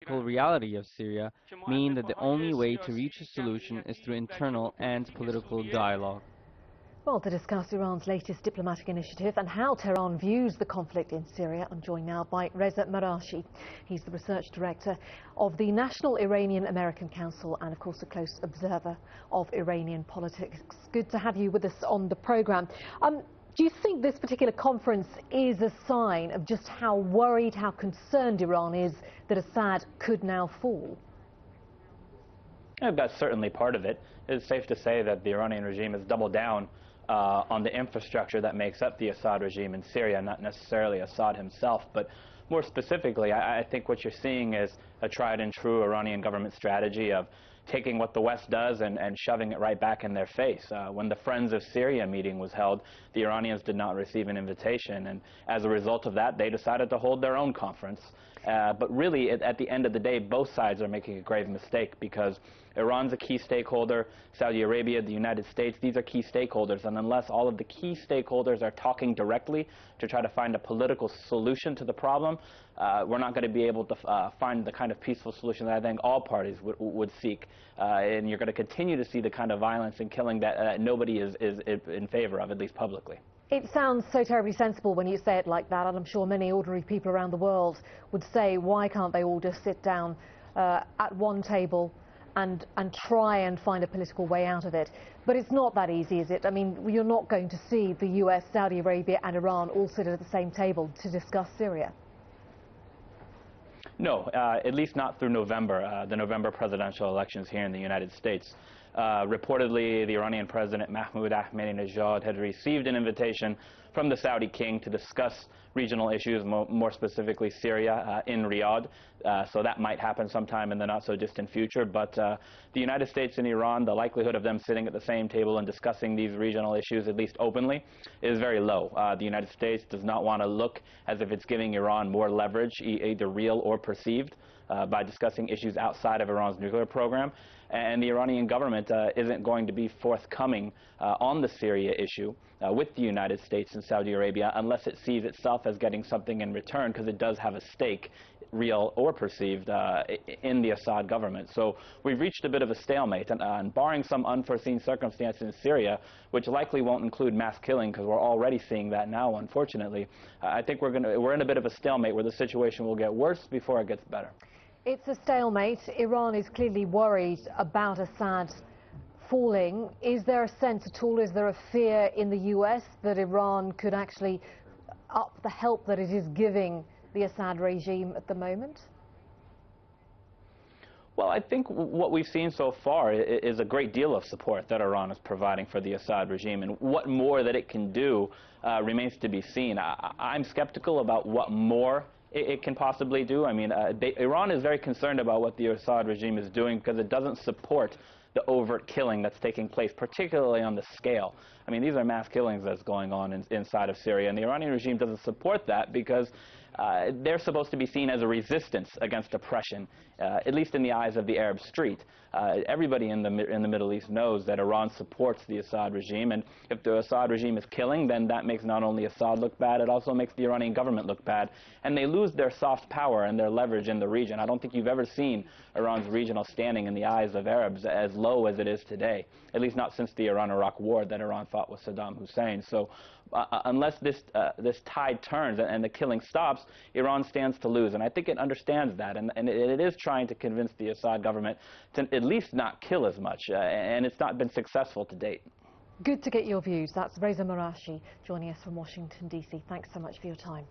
geopolitical reality of Syria mean that the only way to reach a solution is through internal and political dialogue. Well, to discuss Iran's latest diplomatic initiative and how Tehran views the conflict in Syria, I'm joined now by Reza Marashi. He's the research director of the National Iranian-American Council and, of course, a close observer of Iranian politics. Good to have you with us on the programme. Do you think this particular conference is a sign of just how worried, how concerned Iran is that Assad could now fall? That's certainly part of it. It's safe to say that the Iranian regime has doubled down on the infrastructure that makes up the Assad regime in Syria, not necessarily Assad himself, but more specifically, I think what you're seeing is a tried and true Iranian government strategy of taking what the West does and shoving it right back in their face. When the Friends of Syria meeting was held, the Iranians did not receive an invitation, and as a result of that, they decided to hold their own conference. But really, at the end of the day, both sides are making a grave mistake because Iran's a key stakeholder, Saudi Arabia, the United States, these are key stakeholders, and unless all of the key stakeholders are talking directly to try to find a political solution to the problem, we're not going to be able to find the kind of peaceful solution that I think all parties would seek. And you're going to continue to see the kind of violence and killing that nobody is in favor of, at least publicly. It sounds so terribly sensible when you say it like that, and I'm sure many ordinary people around the world would say, why can't they all just sit down at one table and try and find a political way out of it? But it's not that easy, is it? I mean, you're not going to see the US, Saudi Arabia and Iran all sit at the same table to discuss Syria. No, at least not through November, the November presidential elections here in the United States. Reportedly, the Iranian President Mahmoud Ahmadinejad had received an invitation from the Saudi king to discuss regional issues, more specifically Syria, in Riyadh. So that might happen sometime in the not-so-distant future. But the United States and Iran, the likelihood of them sitting at the same table and discussing these regional issues, at least openly, is very low. The United States does not want to look as if it's giving Iran more leverage, either real or perceived, by discussing issues outside of Iran's nuclear program. And the Iranian government isn't going to be forthcoming on the Syria issue with the United States and Saudi Arabia unless it sees itself as getting something in return, because it does have a stake, real or perceived, in the Assad government. So we've reached a bit of a stalemate, and barring some unforeseen circumstance in Syria, which likely won't include mass killing, because we're already seeing that now, unfortunately, I think we're in a bit of a stalemate where the situation will get worse before it gets better. It's a stalemate. Iran is clearly worried about Assad falling. Is there a sense at all, is there a fear in the US that Iran could actually up the help that it is giving the Assad regime at the moment? Well, I think what we've seen so far is a great deal of support that Iran is providing for the Assad regime, and what more that it can do remains to be seen. I'm skeptical about what more it can possibly do. I mean, Iran is very concerned about what the Assad regime is doing because it doesn't support the overt killing that's taking place, particularly on the scale. I mean, these are mass killings that's going on inside of Syria, and the Iranian regime doesn't support that because they're supposed to be seen as a resistance against oppression, at least in the eyes of the Arab street. Everybody in the Middle East knows that Iran supports the Assad regime, and if the Assad regime is killing, then that makes not only Assad look bad, it also makes the Iranian government look bad, and they lose their soft power and their leverage in the region. I don't think you've ever seen Iran's regional standing in the eyes of Arabs as low as it is today, at least not since the Iran-Iraq war that Iran fought with Saddam Hussein. So unless this tide turns and the killing stops, Iran stands to lose, and I think it understands that, and it is trying to convince the Assad government to at least not kill as much, and it's not been successful to date. Good to get your views. That's Reza Marashi joining us from Washington, D.C. Thanks so much for your time.